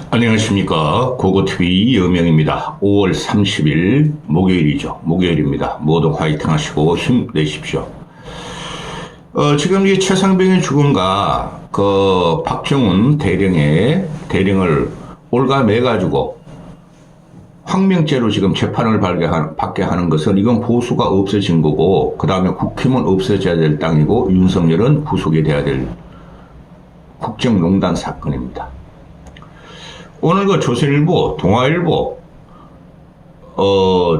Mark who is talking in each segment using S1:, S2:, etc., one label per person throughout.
S1: 안녕하십니까. 고고TV 여명입니다. 5월 30일 목요일이죠. 목요일입니다. 모두 화이팅 하시고 힘내십시오. 지금 이 최상병의 죽음과 박정훈 대령을 올가매가지고 황명죄로 지금 재판을 받게 하는 것은 이건 보수가 없어진 거고, 그 다음에 국힘은 없어져야 될 땅이고, 윤석열은 구속이 돼야 될 국정농단 사건입니다. 오늘 조선일보, 동아일보,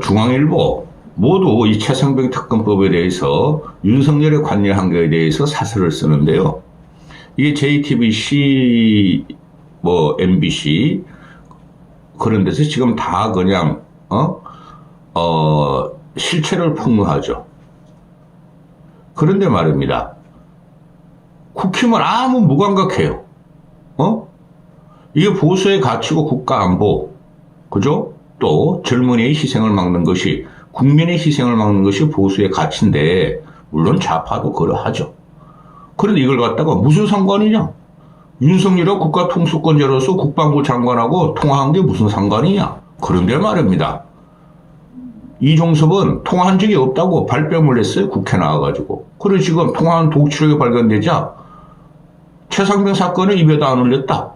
S1: 중앙일보 모두 이 최상병 특검법에 대해서 윤석열의 관여한 것에 대해서 사설을 쓰는데요. 이게 JTBC, MBC 그런 데서 지금 다 그냥 실체를 폭로하죠. 그런데 말입니다. 국힘은 아무 무감각해요. 이게 보수의 가치고 국가 안보, 그죠? 또 젊은이의 희생을 막는 것이, 국민의 희생을 막는 것이 보수의 가치인데, 물론 좌파도 그러하죠. 그런데 이걸 갖다가 무슨 상관이냐? 윤석열이 국가통수권자로서 국방부 장관하고 통화한 게 무슨 상관이냐? 그런데 말입니다. 이종섭은 통화한 적이 없다고 발뺌을 했어요. 국회 나와가지고. 그리고 지금 통화한 독취록이 발견되자 최상병 사건을 입에다 안 올렸다.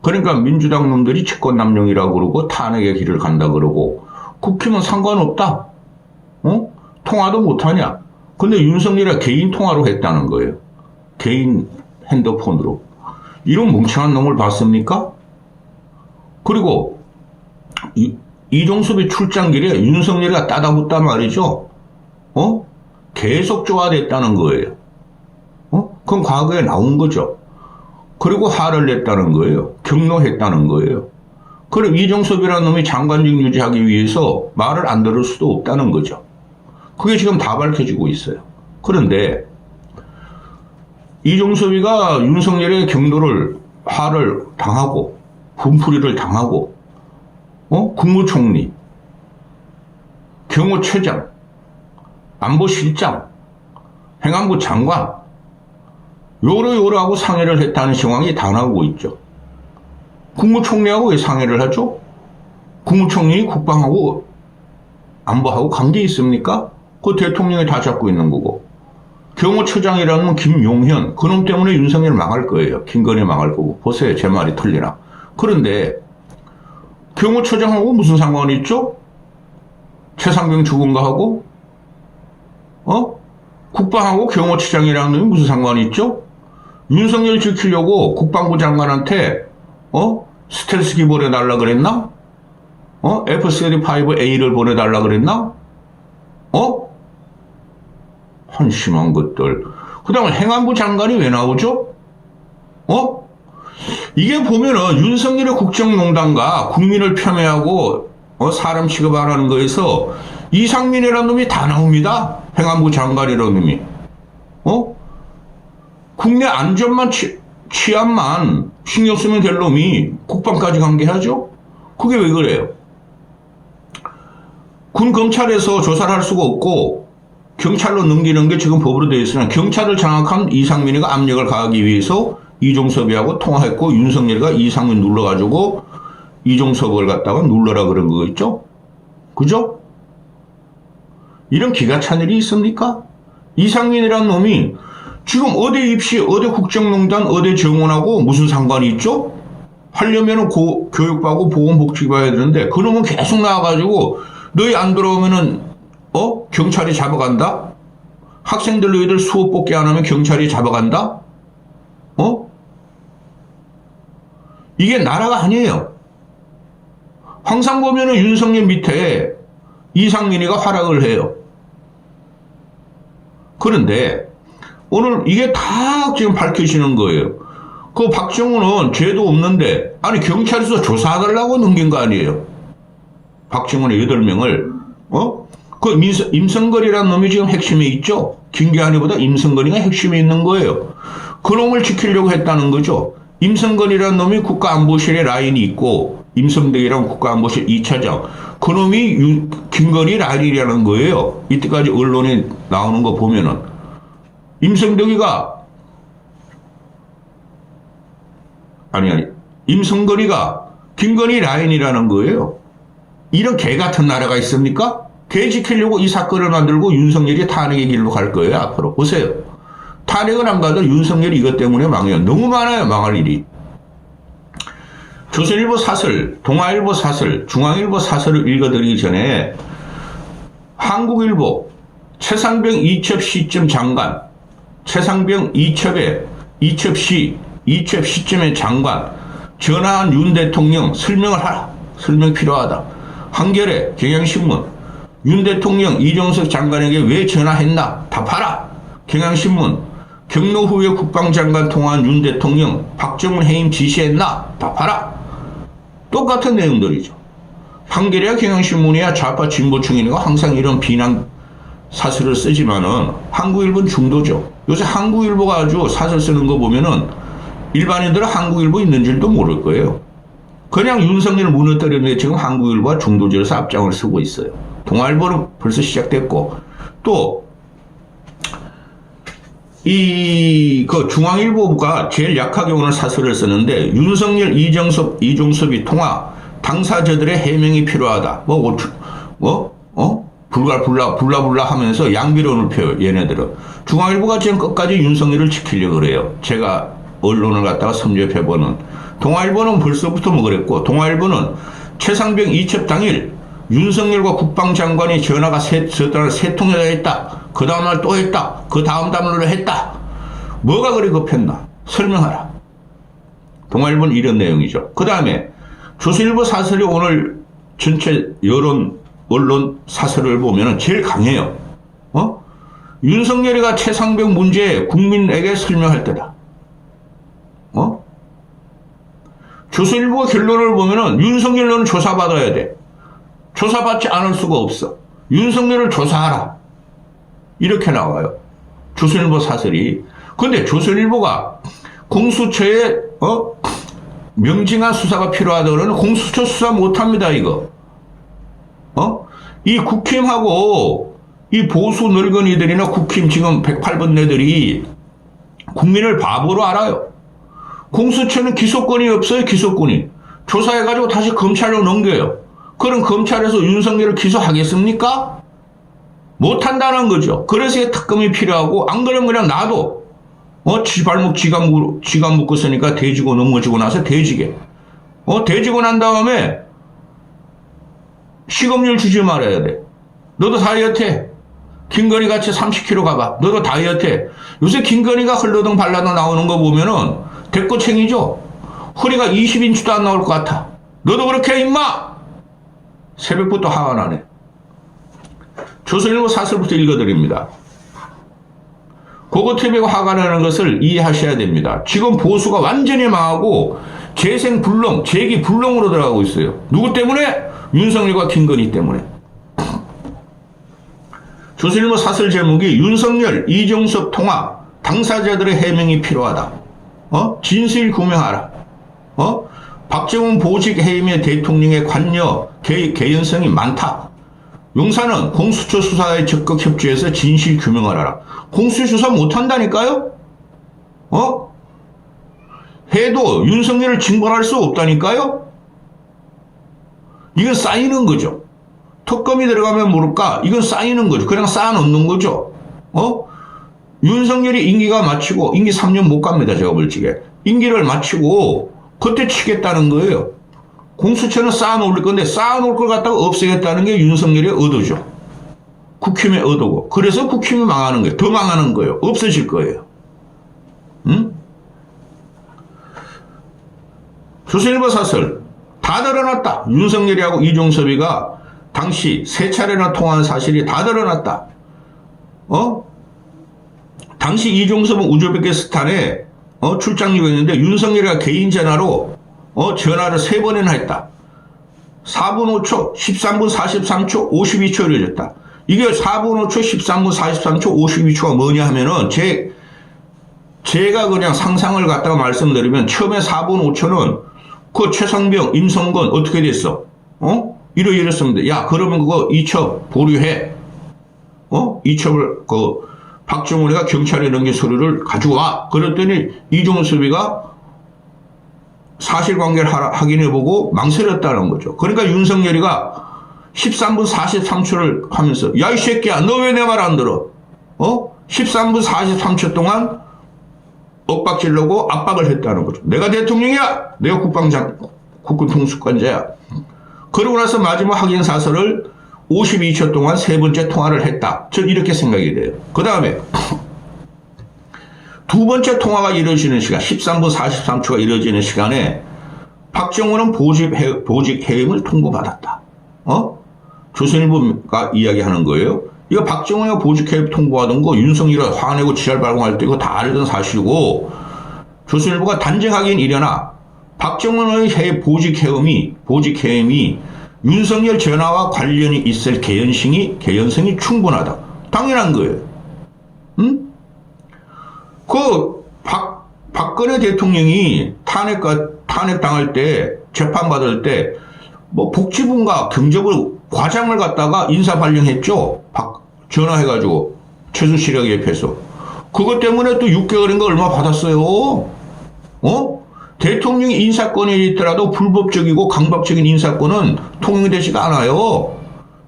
S1: 그러니까 민주당 놈들이 직권남용이라고 그러고 탄핵의 길을 간다 그러고, 국힘은 상관없다. 통화도 못하냐. 근데 윤석열이 개인 통화로 했다는 거예요. 개인 핸드폰으로. 이런 멍청한 놈을 봤습니까? 그리고 이종섭이 출장길에 윤석열이 따다붙단 말이죠. 계속 조화됐다는 거예요. 그건 과거에 나온 거죠. 그리고 화를 냈다는 거예요. 경로했다는 거예요. 그럼 이종섭이라는 놈이 장관직 유지하기 위해서 말을 안 들을 수도 없다는 거죠. 그게 지금 다 밝혀지고 있어요. 그런데 이종섭이가 윤석열의 화를 당하고 분풀이를 당하고 국무총리, 경호처장, 안보실장, 행안부 장관 요러요러하고 상의를 했다는 상황이 다 나오고 있죠. 국무총리하고 왜 상의를 하죠? 국무총리 국방하고 안보하고 관계 있습니까? 그 대통령이 다 잡고 있는 거고. 경호처장이라는 건 김용현, 그놈 때문에 윤석열 망할 거예요. 김건희 망할 거고. 보세요, 제 말이 틀리나. 그런데 경호처장하고 무슨 상관이 있죠? 최상병 죽은 거 하고? 국방하고 경호처장이라는 놈이 무슨 상관이 있죠? 윤석열 지키려고 국방부 장관한테 스텔스기 보내달라 그랬나? F-35A를 보내달라 그랬나? 한심한 것들. 그 다음에 행안부 장관이 왜 나오죠? 이게 보면은 윤석열의 국정농단과 국민을 폄훼하고 사람 취급 안 하는 거에서 이상민이라는 놈이 다 나옵니다. 행안부 장관이라는 놈이. 국내 안전만 치안만 신경 쓰면 될 놈이 국방까지 관계하죠? 그게 왜 그래요? 군 검찰에서 조사를 할 수가 없고 경찰로 넘기는 게 지금 법으로 되어 있으나, 경찰을 장악한 이상민이가 압력을 가하기 위해서 이종섭이하고 통화했고, 윤석열이가 이상민 눌러가지고 이종섭을 갖다가 눌러라 그런 거 있죠? 그죠? 이런 기가 찬 일이 있습니까? 이상민이라는 놈이 지금 어디 입시, 어디 국정농단, 어디 정원하고 무슨 상관이 있죠? 하려면은 교육받고 보건복지 봐야 되는데, 그놈은 계속 나와가지고 너희 안 들어오면은 경찰이 잡아간다? 학생들 너희들 수업 복귀 안 하면 경찰이 잡아간다? 이게 나라가 아니에요. 항상 보면은 윤석열 밑에 이상민이가 활약을 해요. 그런데 오늘 이게 다 지금 밝혀지는 거예요. 그 박정훈은 죄도 없는데, 아니 경찰에서 조사하달라고 넘긴 거 아니에요. 박정훈의 8명을 그 임성걸이라는 놈이 지금 핵심에 있죠. 김기환이보다 임성걸이가 핵심에 있는 거예요. 그 놈을 지키려고 했다는 거죠. 임성걸이라는 놈이 국가안보실에 라인이 있고, 임성덕이라는 국가안보실 2차장, 그 놈이 김건희 라인이라는 거예요. 이때까지 언론에 나오는 거 보면은. 임성덕이가 임성근이가 김건희 라인이라는 거예요. 이런 개 같은 나라가 있습니까? 개 지키려고 이 사건을 만들고 윤석열이 탄핵의 길로 갈 거예요, 앞으로. 보세요. 탄핵은 안 가도 윤석열이 이것 때문에 망해요. 너무 많아요, 망할 일이. 조선일보 사설, 동아일보 사설, 중앙일보 사설을 읽어드리기 전에 한국일보 최상병 이첩 시점 장관, 최상병 이첩의 이첩 시점의 장관, 전화한 윤 대통령 설명을 하라. 설명 필요하다. 한겨레, 경향신문, 윤 대통령 이종석 장관에게 왜 전화했나? 답하라. 경향신문, 경로 후에 국방장관 통화한 윤 대통령 박정훈 해임 지시했나? 답하라. 똑같은 내용들이죠. 한겨레야 경향신문이야 좌파 진보층이니까 항상 이런 비난 사설을 쓰지만은 한국일보는 중도죠. 요새 한국일보가 아주 사설 쓰는 거 보면은 일반인들은 한국일보 있는 줄도 모를 거예요. 그냥 윤석열을 무너뜨리는데 지금 한국일보가 중도지에서 앞장을 서고 있어요. 동아일보는 벌써 시작됐고, 또, 중앙일보가 제일 약하게 오늘 사설을 쓰는데, 윤석열, 이종섭이 통화, 당사자들의 해명이 필요하다. 불라불라 하면서 양비론을 펴요, 얘네들은. 중앙일보가 지금 끝까지 윤석열을 지키려고 그래요. 제가 언론을 갖다가 섭렵해보는. 동아일보는 벌써부터 뭐 그랬고, 동아일보는 최상병 이첩 당일 윤석열과 국방장관이 전화가 세 통이나 했다. 그 다음날 또 했다. 그 다음 날로 했다. 뭐가 그리 급했나? 설명하라. 동아일보는 이런 내용이죠. 그 다음에 조선일보 사설이 오늘 전체 여론 언론 사설을 보면 제일 강해요. 윤석열이가 최상병 문제에 국민에게 설명할 때다. 조선일보 결론을 보면은 윤석열로는 조사받아야 돼. 조사받지 않을 수가 없어. 윤석열을 조사하라. 이렇게 나와요. 조선일보 사설이. 근데 조선일보가 공수처에 명징한 수사가 필요하다고 그러는 공수처 수사 못합니다, 이거. 이 국힘하고 이 보수 늙은이들이나 국힘 지금 108번 내들이 국민을 바보로 알아요. 공수처는 기소권이 없어요, 기소권이. 조사해가지고 다시 검찰로 넘겨요. 그럼 검찰에서 윤석열을 기소하겠습니까? 못한다는 거죠. 그래서 특검이 필요하고, 안 그러면 그냥 놔도, 발목 지갑 묶었으니까 대지고 넘어지고 나서 대지게. 대지고 난 다음에 식업률 주지 말아야 돼. 너도 다이어트 해. 김건희 같이 30kg 가봐. 너도 다이어트 해. 요새 김건희가 흘러등 발라등 나오는 거 보면은 대꼬챙이죠. 허리가 20인치도 안 나올 것 같아. 너도 그렇게 해, 임마! 새벽부터 화가 나네. 조선일보 사설부터 읽어드립니다. 고거TV가 화가 나는 것을 이해하셔야 됩니다. 지금 보수가 완전히 망하고 재생불능, 재기불능으로 들어가고 있어요. 누구 때문에? 윤석열과 김건희 때문에. 조선일보 사설 제목이 윤석열, 이종섭 통화, 당사자들의 해명이 필요하다. 진실 규명하라. 박정훈 보직 해임에 대통령의 관여, 개연성이 많다. 용사는 공수처 수사에 적극 협조해서 진실 규명을 하라. 공수처 수사 못한다니까요? 해도 윤석열을 징벌할 수 없다니까요? 이건 쌓이는 거죠. 특검이 들어가면 모를까? 이건 쌓이는 거죠. 그냥 쌓아놓는 거죠. 윤석열이 임기가 마치고, 임기 3년 못 갑니다, 제가 벌칙에. 임기를 마치고, 그때 치겠다는 거예요. 공수처는 쌓아놓을 건데, 쌓아놓을 걸 갖다가 없애겠다는 게 윤석열의 의도죠. 국힘의 의도고. 그래서 국힘이 망하는 거예요. 더 망하는 거예요. 없어질 거예요. 응? 조선일보 사설. 다 드러났다. 윤석열이하고 이종섭이가 당시 3차례나 통화한 사실이 다 드러났다. 당시 이종섭은 우즈베키스탄에 출장 중이었는데 윤석열이가 개인 전화로 전화를 3번이나 했다. 4분 5초, 13분 43초, 52초 이루어졌다. 이게 4분 5초, 13분 43초, 52초가 뭐냐 하면은 제가 그냥 상상을 갖다가 말씀드리면 처음에 4분 5초는 그 최상병, 임성근 어떻게 됐어? 이랬습니다. 야, 그러면 그거 이첩 보류해. 이첩을 박정훈이가 경찰에 넘긴 서류를 가지고 와. 그랬더니 이종섭이가 사실관계를 확인해보고 망설였다는 거죠. 그러니까 윤석열이가 13분 43초를 하면서 야, 이 새끼야, 너 왜 내 말 안 들어? 13분 43초 동안 엇박질르고 압박을 했다는 거죠. 내가 대통령이야. 내가 국군 통수권자야. 그러고 나서 마지막 확인 사설을 52초 동안 세 번째 통화를 했다. 전 이렇게 생각이 돼요. 그 다음에 두 번째 통화가 이루어지는 시간, 13분 43초가 이루어지는 시간에 박정훈은 보직 해임을 통보받았다. 조선일보가 이야기하는 거예요. 이거 박정훈이가 보직 해임 통보하던 거 윤석열이 화내고 지랄 발광할 때 이거 다 알던 사실이고, 조선일보가 단정하긴 이려나 박정훈의 보직 해임이 윤석열 전화와 관련이 있을 개연성이 충분하다. 당연한 거예요. 응? 박근혜 대통령이 탄핵당할 때, 재판받을 때, 뭐 복지부인가 경제부 과장을 갖다가 인사 발령했죠. 전화해가지고 최순실에게 옆에서. 그것 때문에 또 6개월인가 얼마 받았어요. 대통령이 인사권이 있더라도 불법적이고 강박적인 인사권은 통용되지가 않아요.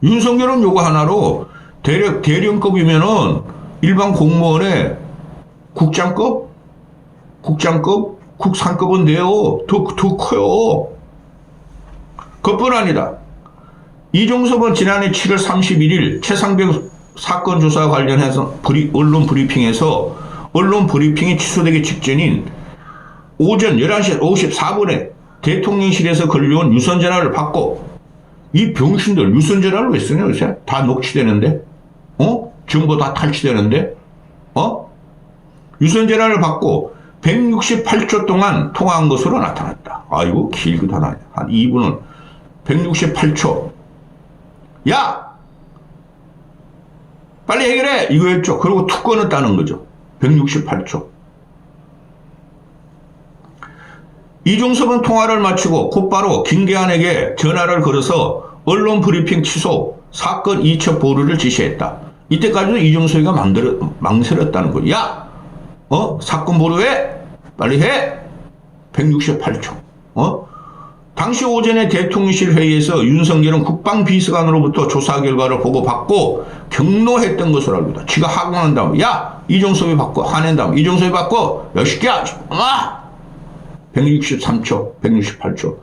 S1: 윤석열은 요거 하나로 대령급이면은 일반 공무원의 국장급, 국상급은 돼요. 더 커요. 그뿐 아니다. 이종섭은 지난해 7월 31일 최상병 사건 조사와 관련해서 언론 브리핑이 취소되기 직전인 오전 11시 54분에 대통령실에서 걸려온 유선전화를 받고, 이 병신들 유선전화를 왜 쓰냐 요새? 다 녹취되는데? 정보 다 탈취되는데? 유선전화를 받고 168초 동안 통화한 것으로 나타났다. 아이고, 길기도 하나. 한 2분은 168초. 야! 빨리 해결해! 이거였죠. 그리고 툭 끊었다는 거죠. 168초. 이종섭은 통화를 마치고 곧바로 김계한에게 전화를 걸어서 언론 브리핑 취소, 사건 2차 보류를 지시했다. 이때까지도 이종섭이가 망설였다는 거예요. 야! 사건 보류해! 빨리 해! 168초. 당시 오전에 대통령실 회의에서 윤석열은 국방비서관으로부터 조사 결과를 보고받고 경로했던 것으로 알고 있다. 지가 하고난 다음에 야! 이종섭이 받고 화낸 다음에 이종섭이 받고 야, 시끼야! 163초, 168초.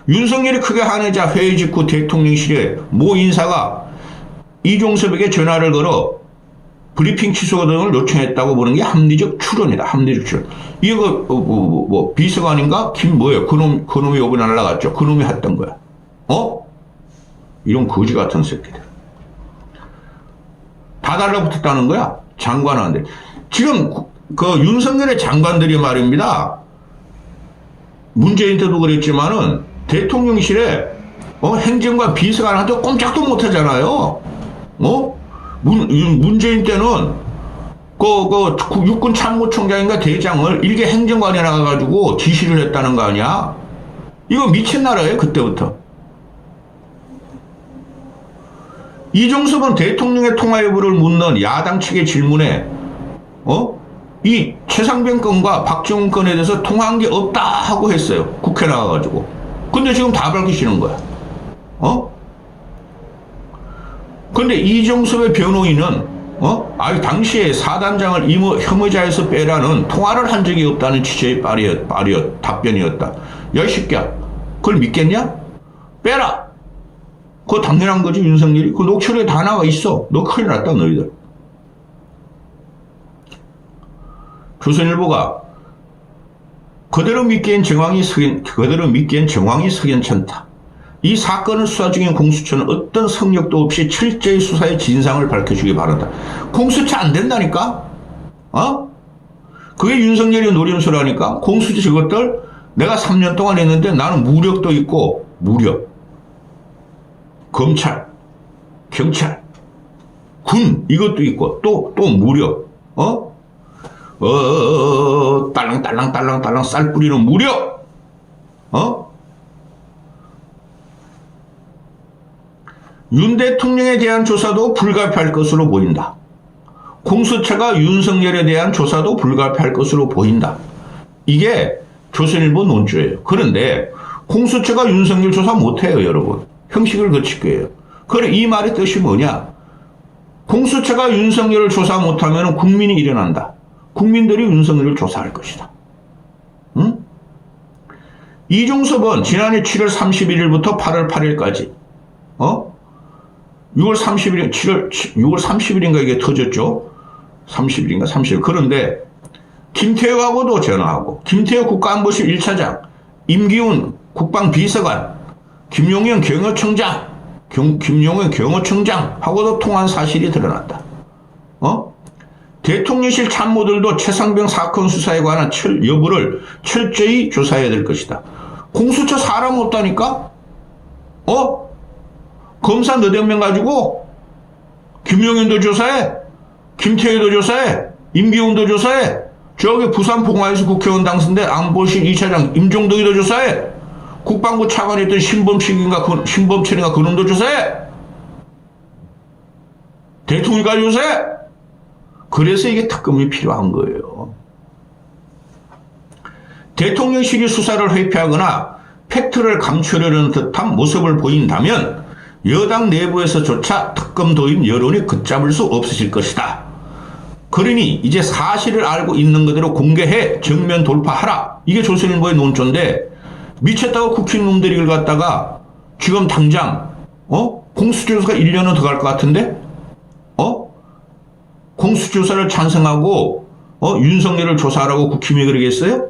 S1: 윤석열이 크게 화내자 회의 직후 대통령실에 모 인사가 이종섭에게 전화를 걸어 브리핑 취소 등을 요청했다고 보는 게 합리적 추론이다. 합리적 추론. 이거 비서관인가? 그놈이 요번에 날라갔죠. 그놈이 했던 거야. 이런 거지 같은 새끼들. 다 달라붙었다는 거야. 장관한테. 지금 윤석열의 장관들이 말입니다. 문재인 때도 그랬지만은 대통령실에 행정관 비서관한테 꼼짝도 못하잖아요. 문재인 때는 육군 참모총장인가 대장을 일개 행정관에 나가가지고 지시를 했다는 거 아니야? 이거 미친 나라예요, 그때부터. 이종섭은 대통령의 통화 여부를 묻는 야당 측의 질문에 이 최상병 건과 박정훈 건에 대해서 통화한 게 없다 하고 했어요. 국회 나가가지고. 근데 지금 다 밝히시는 거야. 근데 이종섭의 변호인은 당시에 사단장을 혐의자에서 빼라는 통화를 한 적이 없다는 취지의 답변이었다. 야, 이 새끼야, 그걸 믿겠냐? 빼라. 그거 당연한 거지, 윤석열이. 그 녹취록에 다 나와 있어. 너 큰일 났다, 너희들. 조선일보가 그대로 믿기엔 정황이 석연찮다. 이 사건을 수사 중인 공수처는 어떤 성역도 없이 철저히 수사의 진상을 밝혀주기 바란다. 공수처 안 된다니까? 그게 윤석열이 노림수라니까? 공수처 저것들 내가 3년 동안 했는데 나는 무력도 있고, 검찰, 경찰, 군, 이것도 있고, 또 무력, 딸랑딸랑 쌀 뿌리는 무력, 윤 대통령에 대한 조사도 불가피할 것으로 보인다. 공수처가 윤석열에 대한 조사도 불가피할 것으로 보인다. 이게 조선일보 논조예요. 그런데 공수처가 윤석열 조사 못해요, 여러분. 형식을 거칠 거예요. 그래, 이 말의 뜻이 뭐냐? 공수처가 윤석열을 조사 못하면 국민이 일어난다. 국민들이 윤석열을 조사할 것이다. 응? 이종섭은 지난해 7월 31일부터 8월 8일까지 6월 30일인가 이게 터졌죠. 30일인가 30일. 그런데 김태혁하고도 전화하고 김태혁 국가안보실 1차장, 임기훈 국방비서관, 김용현 경호청장하고도 통한 사실이 드러났다. 대통령실 참모들도 최상병 사건 수사에 관한 여부를 철저히 조사해야 될 것이다. 공수처 사람 없다니까? 검사 너댓 명 가지고 김용현도 조사해, 김태희도 조사해, 임기훈도 조사해, 저기 부산 봉화에서 국회의원 당선된 안보실 2차장 임종덕이도 조사해, 국방부 차관이었던 신범철인가 그놈도 조사해, 대통령까지 조사해. 그래서 이게 특검이 필요한 거예요. 대통령실이 수사를 회피하거나 팩트를 감추려는 듯한 모습을 보인다면 여당 내부에서조차 특검 도입 여론이 걷잡을 수 없으실 것이다. 그러니 이제 사실을 알고 있는 그대로 공개해 정면 돌파하라. 이게 조선일보의 논조인데, 미쳤다고 국힘놈들이 이걸 갖다가 지금 당장 공수조사가 1년은 더 갈 것 같은데 공수조사를 찬성하고 윤석열을 조사하라고 국힘이 그러겠어요?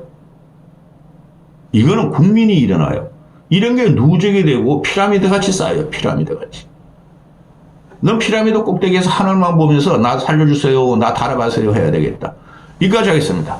S1: 이거는 국민이 일어나요. 이런 게 누적이 되고 피라미드 같이 쌓여요. 피라미드 같이. 넌 피라미드 꼭대기에서 하늘만 보면서 나 살려주세요, 나 달아가세요 해야 되겠다. 여기까지 하겠습니다.